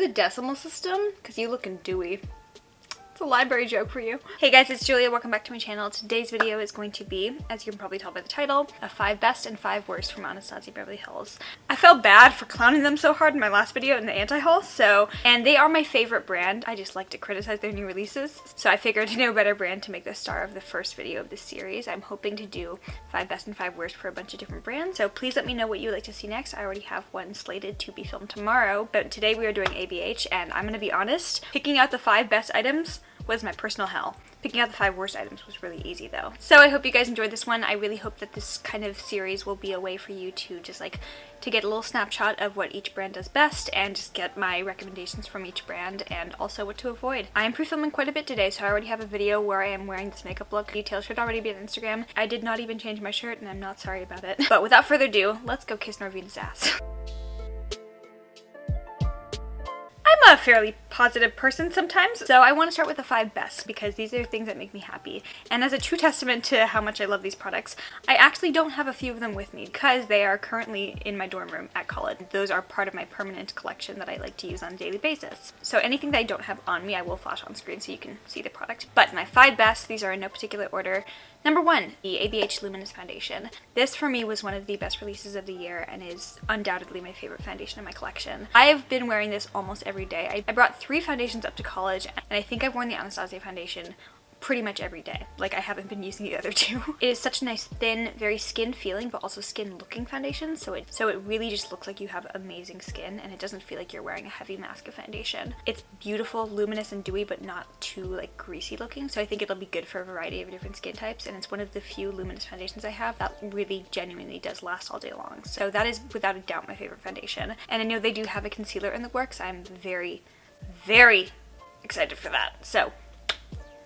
the decimal system? Because you looking dewy. It's a library joke for you. Hey guys, it's Julia. Welcome back to my channel. Today's video is going to be, as you can probably tell by the title, a 5 best and 5 worst from Anastasia Beverly Hills. I felt bad for clowning them so hard in my last video in the anti-haul, and they are my favorite brand. I just like to criticize their new releases, so I figured no better brand to make the star of the first video of this series. I'm hoping to do 5 best and 5 worst for a bunch of different brands, so please let me know what you would like to see next. I already have one slated to be filmed tomorrow, but today we are doing ABH, and I'm gonna be honest, picking out the 5 best items was my personal hell. Picking out the 5 worst items was really easy though. So I hope you guys enjoyed this one. I really hope that this kind of series will be a way for you to just to get a little snapshot of what each brand does best and just get my recommendations from each brand and also what to avoid. I am pre-filming quite a bit today, so I already have a video where I am wearing this makeup look. Details should already be on Instagram. I did not even change my shirt and I'm not sorry about it. But without further ado, let's go kiss Norvina's ass. I'm a fairly positive person sometimes, so I want to start with the 5 best because these are things that make me happy. And as a true testament to how much I love these products, I actually don't have a few of them with me because they are currently in my dorm room at college. Those are part of my permanent collection that I like to use on a daily basis. So anything that I don't have on me, I will flash on screen so you can see the product. But my 5 best, these are in no particular order. Number 1, the ABH Luminous Foundation. This for me was one of the best releases of the year and is undoubtedly my favorite foundation in my collection. I have been wearing this almost every day. I brought 3 foundations up to college and I think I've worn the Anastasia foundation pretty much every day. Like, I haven't been using the other 2. It is such a nice thin, very skin feeling but also skin looking foundation, so it really just looks like you have amazing skin and it doesn't feel like you're wearing a heavy mask of foundation. It's beautiful, luminous and dewy but not too greasy looking, so I think it'll be good for a variety of different skin types, and it's one of the few luminous foundations I have that really genuinely does last all day long. So that is without a doubt my favorite foundation. And I know they do have a concealer in the works. I'm very, very excited for that.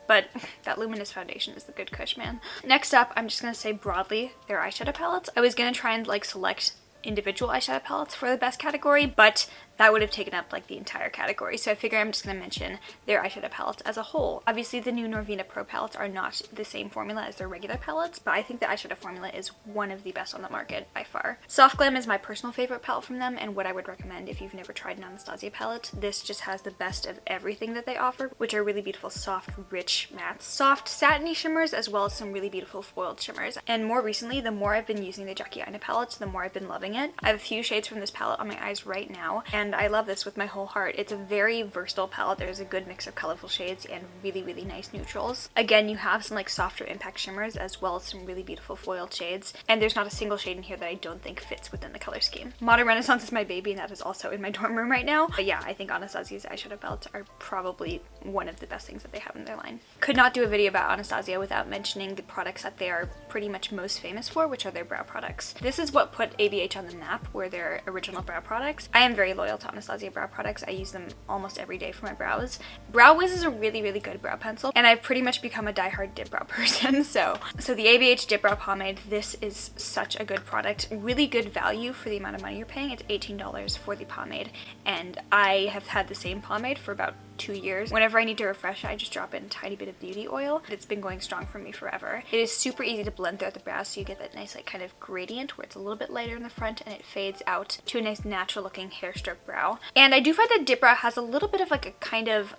But that luminous foundation is the good kush, man. Next up, I'm just gonna say broadly their eyeshadow palettes. I was gonna try and select individual eyeshadow palettes for the best category, but that would have taken up the entire category, so I figure I'm just going to mention their eyeshadow palettes as a whole. Obviously the new Norvina Pro palettes are not the same formula as their regular palettes, but I think the eyeshadow formula is one of the best on the market by far. Soft Glam is my personal favorite palette from them and what I would recommend if you've never tried an Anastasia palette. This just has the best of everything that they offer, which are really beautiful soft, rich mattes, soft satiny shimmers, as well as some really beautiful foiled shimmers. And more recently, the more I've been using the Jackie Aina palettes, the more I've been loving it. I have a few shades from this palette on my eyes right now, and I love this with my whole heart. It's a very versatile palette. There's a good mix of colorful shades and really, really nice neutrals. Again, you have some softer impact shimmers as well as some really beautiful foiled shades, and there's not a single shade in here that I don't think fits within the color scheme. Modern Renaissance is my baby, and that is also in my dorm room right now. But yeah, I think Anastasia's eyeshadow palettes are probably one of the best things that they have in their line. Could not do a video about Anastasia without mentioning the products that they are pretty much most famous for, which are their brow products. This is what put ABH on the map, were their original brow products. I am very loyal to Anastasia brow products. I use them almost every day for my brows. Brow Wiz is a really, really good brow pencil, and I've pretty much become a diehard dip brow person. So the ABH Dip Brow Pomade, this is such a good product. Really good value for the amount of money you're paying. It's $18 for the pomade, and I have had the same pomade for about 2 years. Whenever I need to refresh, I just drop in a tiny bit of beauty oil. It's been going strong for me forever. It is super easy to blend throughout the brows, so you get that nice kind of gradient where it's a little bit lighter in the front and it fades out to a nice natural looking hair stroke brow. And I do find that Dip Brow has a little bit of a kind of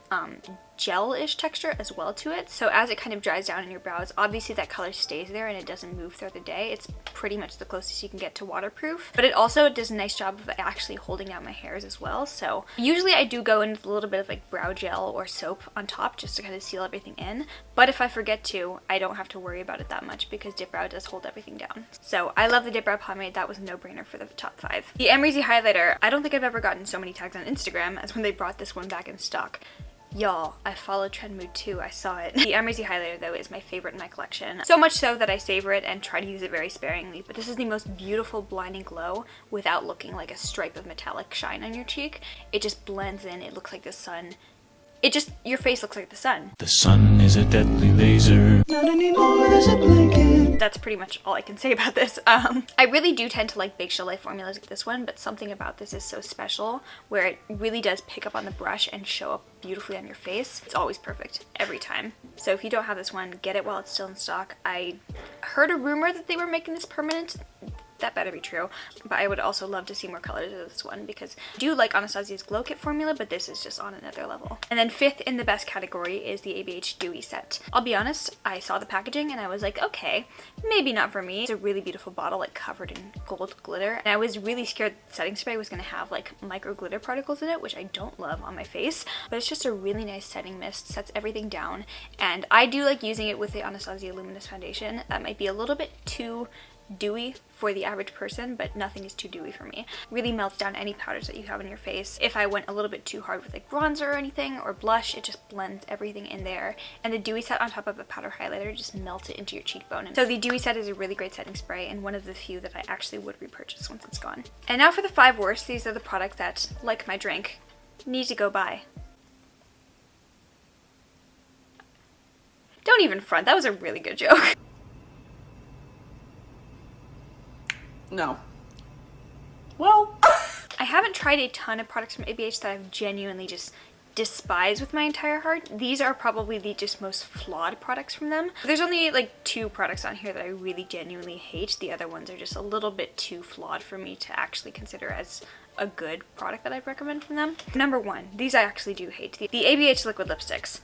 gel-ish texture as well to it, so as it kind of dries down in your brows, obviously that color stays there and it doesn't move throughout the day. It's pretty much the closest you can get to waterproof, but it also does a nice job of actually holding out my hairs as well. So usually I do go in with a little bit of brow gel or soap on top just to kind of seal everything in, but if I forget to, I don't have to worry about it that much because Dip Brow does hold everything down. So I love the Dip Brow pomade. That was a no-brainer for the top 5. The Amrezy highlighter, I don't think I've ever gotten so many tags on Instagram as when they brought this one back in stock. Y'all, I followed Trend Mood too, I saw it. The Amrezy highlighter though is my favorite in my collection. So much so that I savor it and try to use it very sparingly, but this is the most beautiful blinding glow without looking like a stripe of metallic shine on your cheek. It just blends in, it looks like the sun. Your face looks like the sun. The sun is a deadly laser. Not anymore, there's a blanket. That's pretty much all I can say about this. I really do tend to like Bake Chalet formulas like this one, but something about this is so special where it really does pick up on the brush and show up beautifully on your face. It's always perfect, every time. So if you don't have this one, get it while it's still in stock. I heard a rumor that they were making this permanent. that better be true. But I would also love to see more colors of this one because I do like Anastasia's Glow Kit formula, but this is just on another level. And then fifth in the best category is the ABH Dewy Set. I'll be honest, I saw the packaging and I was like, okay, maybe not for me. It's a really beautiful bottle, like covered in gold glitter. And I was really scared the setting spray was going to have like micro glitter particles in it, which I don't love on my face. But it's just a really nice setting mist, sets everything down. And I do like using it with the Anastasia Luminous Foundation. That might be a little bit too dewy for the average person, but nothing is too dewy for me. Really melts down any powders that you have on your face. If I went a little bit too hard with like bronzer or anything or blush, it just blends everything in there. And the Dewy Set on top of a powder highlighter just melts it into your cheekbone. And so the Dewy Set is a really great setting spray and one of the few that I actually would repurchase once it's gone. And now for the 5 worst. These are the products that, like my drink, need to go buy. Don't even front, that was a really good joke. No. Well, I haven't tried a ton of products from ABH that I've genuinely just despise with my entire heart. These are probably the just most flawed products from them. There's only like 2 products on here that I really genuinely hate. The other ones are just a little bit too flawed for me to actually consider as a good product that I'd recommend from them. Number 1, these I actually do hate. The ABH liquid lipsticks.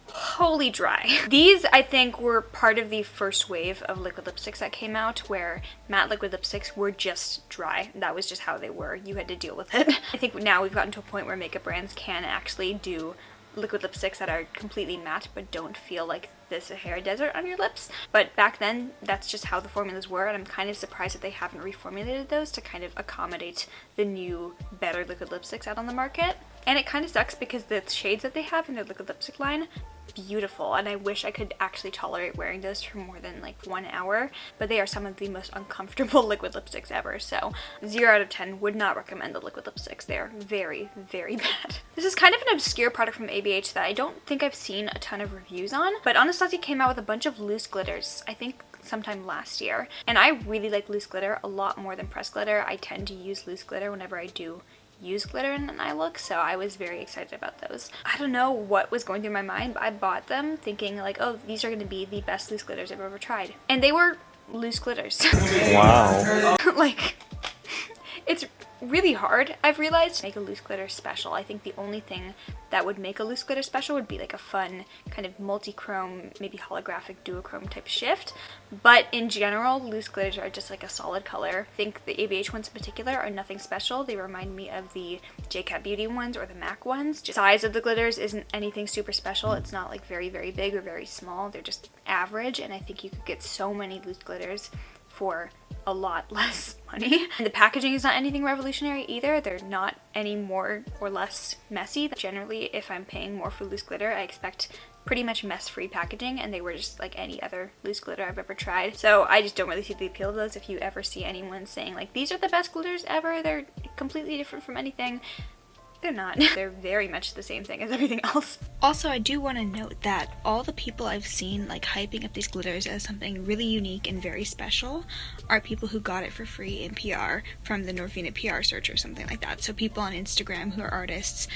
Holy dry. These, I think, were part of the first wave of liquid lipsticks that came out where matte liquid lipsticks were just dry. That was just how they were. You had to deal with it. I think now we've gotten to a point where makeup brands can actually do liquid lipsticks that are completely matte but don't feel like this Sahara desert on your lips. But back then, that's just how the formulas were, and I'm kind of surprised that they haven't reformulated those to kind of accommodate the new, better liquid lipsticks out on the market. And it kind of sucks because the shades that they have in their liquid lipstick line, beautiful, and I wish I could actually tolerate wearing those for more than like 1 hour, but they are some of the most uncomfortable liquid lipsticks ever. So 0 out of 10, would not recommend the liquid lipsticks. They're very, very bad. This is kind of an obscure product from ABH that I don't think I've seen a ton of reviews on, but Anastasia came out with a bunch of loose glitters, I think sometime last year, and I really like loose glitter a lot more than pressed glitter. I tend to use loose glitter whenever I do use glitter in an eye look, so I was very excited about those. I don't know what was going through my mind, but I bought them thinking like, oh, these are going to be the best loose glitters I've ever tried. And they were loose glitters. Wow. Like, it's really hard, I've realized, to make a loose glitter special. I think the only thing that would make a loose glitter special would be like a fun kind of multi-chrome, maybe holographic duochrome type shift. But in general, loose glitters are just like a solid color. I think the ABH ones in particular are nothing special. They remind me of the JCat Beauty ones or the MAC ones. Just the size of the glitters isn't anything super special. It's not like very, very big or very small. They're just average, and I think you could get so many loose glitters for a lot less money. And the packaging is not anything revolutionary either. They're not any more or less messy. Generally, if I'm paying more for loose glitter, I expect pretty much mess-free packaging, and they were just like any other loose glitter I've ever tried. So I just don't really see the appeal of those. If you ever see anyone saying like, these are the best glitters ever, they're completely different from anything, they're not. They're very much the same thing as everything else. Also, I do want to note that all the people I've seen like hyping up these glitters as something really unique and very special are people who got it for free in PR from the Norvina PR search or something like that. So people on Instagram who are artists,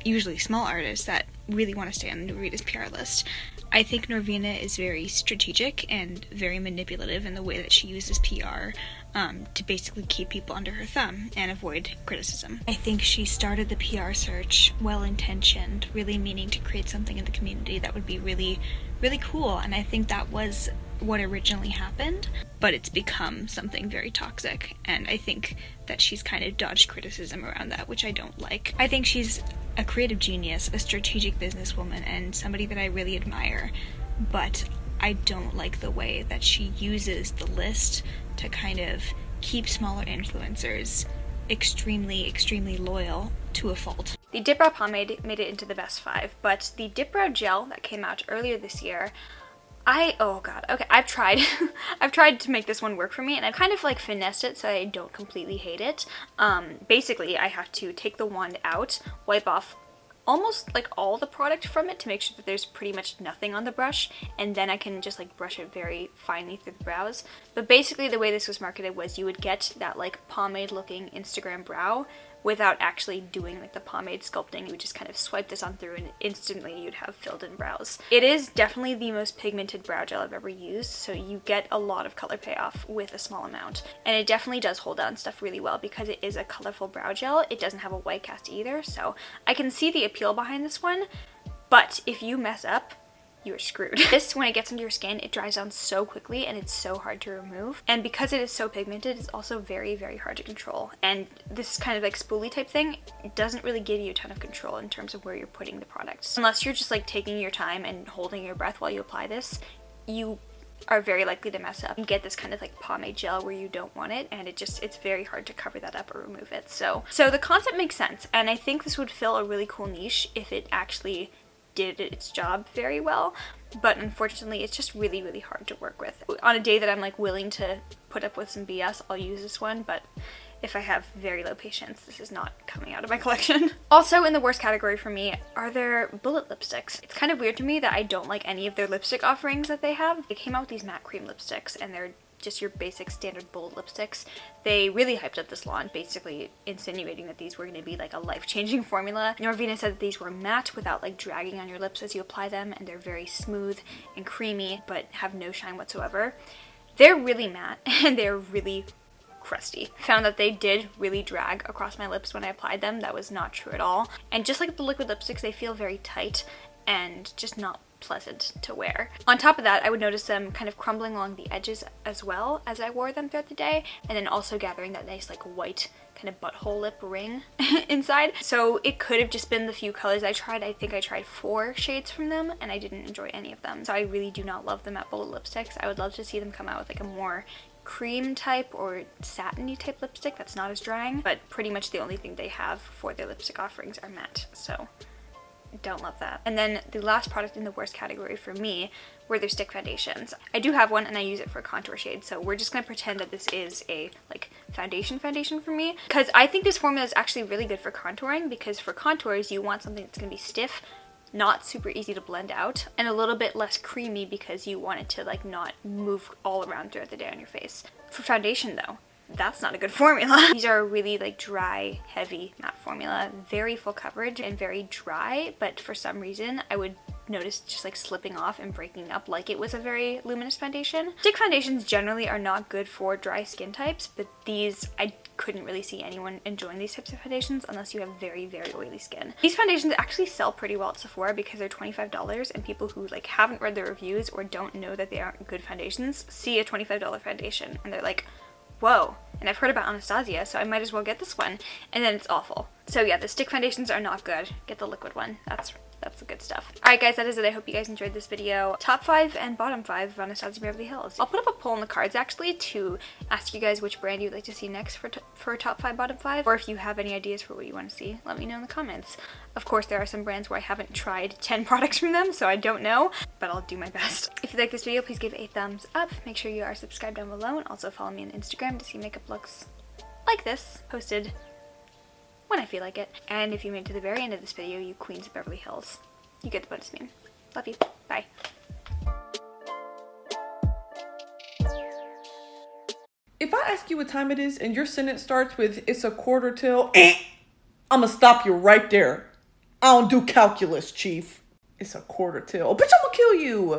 usually small artists that really want to stay on Norvina's PR list. I think Norvina is very strategic and very manipulative in the way that she uses PR to basically keep people under her thumb and avoid criticism. I think she started the PR search well-intentioned, really meaning to create something in the community that would be really, really cool, and I think that was what originally happened, but it's become something very toxic, and I think that she's kind of dodged criticism around that, which I don't like. I think she's a creative genius, a strategic businesswoman, and somebody that I really admire, but I don't like the way that she uses the list to kind of keep smaller influencers extremely, extremely loyal to a fault. The Dip Brow Pomade made it into the best 5, but the Dip Brow Gel that came out earlier this year, oh god, okay, I've tried. I've tried to make this one work for me, and I've kind of like finessed it so I don't completely hate it. Basically, I have to take the wand out, wipe off almost like all the product from it to make sure that there's pretty much nothing on the brush, and then I can just like brush it very finely through the brows. But basically the way this was marketed was you would get that like pomade looking Instagram brow, without actually doing like the pomade sculpting. You would just kind of swipe this on through and instantly you'd have filled in brows. It is definitely the most pigmented brow gel I've ever used, so you get a lot of color payoff with a small amount. And it definitely does hold on stuff really well because it is a colorful brow gel. It doesn't have a white cast either, so I can see the appeal behind this one, but if you mess up, you're screwed. This, when it gets into your skin, it dries down so quickly and it's so hard to remove. And because it is so pigmented, it's also very, very hard to control. And this kind of like spoolie type thing, it doesn't really give you a ton of control in terms of where you're putting the products. Unless you're just like taking your time and holding your breath while you apply this, you are very likely to mess up and get this kind of like pomade gel where you don't want it, and it's very hard to cover that up or remove it. So the concept makes sense, and I think this would fill a really cool niche if it actually did its job very well, but unfortunately it's just really, really hard to work with. On a day that I'm like willing to put up with some BS, I'll use this one, but if I have very low patience, this is not coming out of my collection. Also, in the worst category for me are their bullet lipsticks. It's kind of weird to me that I don't like any of their lipstick offerings that they have. They came out with these matte cream lipsticks, and they're just your basic standard bullet lipsticks. They really hyped up this launch, basically insinuating that these were going to be like a life-changing formula. Norvina said that these were matte without like dragging on your lips as you apply them, and they're very smooth and creamy but have no shine whatsoever. They're really matte and they're really crusty. I found that they did really drag across my lips when I applied them. That was not true at all. And just like the liquid lipsticks, they feel very tight and just not pleasant to wear. On top of that, I would notice them kind of crumbling along the edges as well as I wore them throughout the day, and then also gathering that nice like white kind of butthole lip ring inside. So it could have just been the few colors I tried. I think I tried 4 shades from them and I didn't enjoy any of them. So I really do not love the matte bullet lipsticks. I would love to see them come out with like a more cream type or satiny type lipstick that's not as drying, but pretty much the only thing they have for their lipstick offerings are matte. So don't love that. And then the last product in the worst category for me were their stick foundations. I do have one and I use it for a contour shade, so we're just gonna pretend that this is a like foundation for me, because I think this formula is actually really good for contouring, because for contours you want something that's gonna be stiff, not super easy to blend out, and a little bit less creamy because you want it to like not move all around throughout the day on your face. For foundation though, that's not a good formula. These are a really like dry, heavy matte formula, very full coverage and very dry, but for some reason I would notice just like slipping off and breaking up like it was a very luminous foundation. Stick foundations generally are not good for dry skin types, but these, I couldn't really see anyone enjoying these types of foundations unless you have very, very oily skin. These foundations actually sell pretty well at Sephora because they're $25, and people who like haven't read the reviews or don't know that they aren't good foundations see a $25 foundation and they're like, whoa, and I've heard about Anastasia, so I might as well get this one, and then it's awful. So yeah, the stick foundations are not good. Get the liquid one. That's the good stuff. Alright guys, that is it. I hope you guys enjoyed this video. Top 5 and bottom 5 of Anastasia Beverly Hills. I'll put up a poll in the cards actually to ask you guys which brand you'd like to see next for top 5, bottom 5, or if you have any ideas for what you want to see, let me know in the comments. Of course, there are some brands where I haven't tried 10 products from them, so I don't know, but I'll do my best. If you like this video, please give it a thumbs up. Make sure you are subscribed down below, and also follow me on Instagram to see makeup looks like this, posted when I feel like it. And if you made it to the very end of this video, you queens of Beverly Hills, you get the bonus meme. Love you. Bye. If I ask you what time it is and your sentence starts with "it's a quarter till," I'ma stop you right there. I don't do calculus, chief. It's a quarter till. Bitch, I'ma kill you.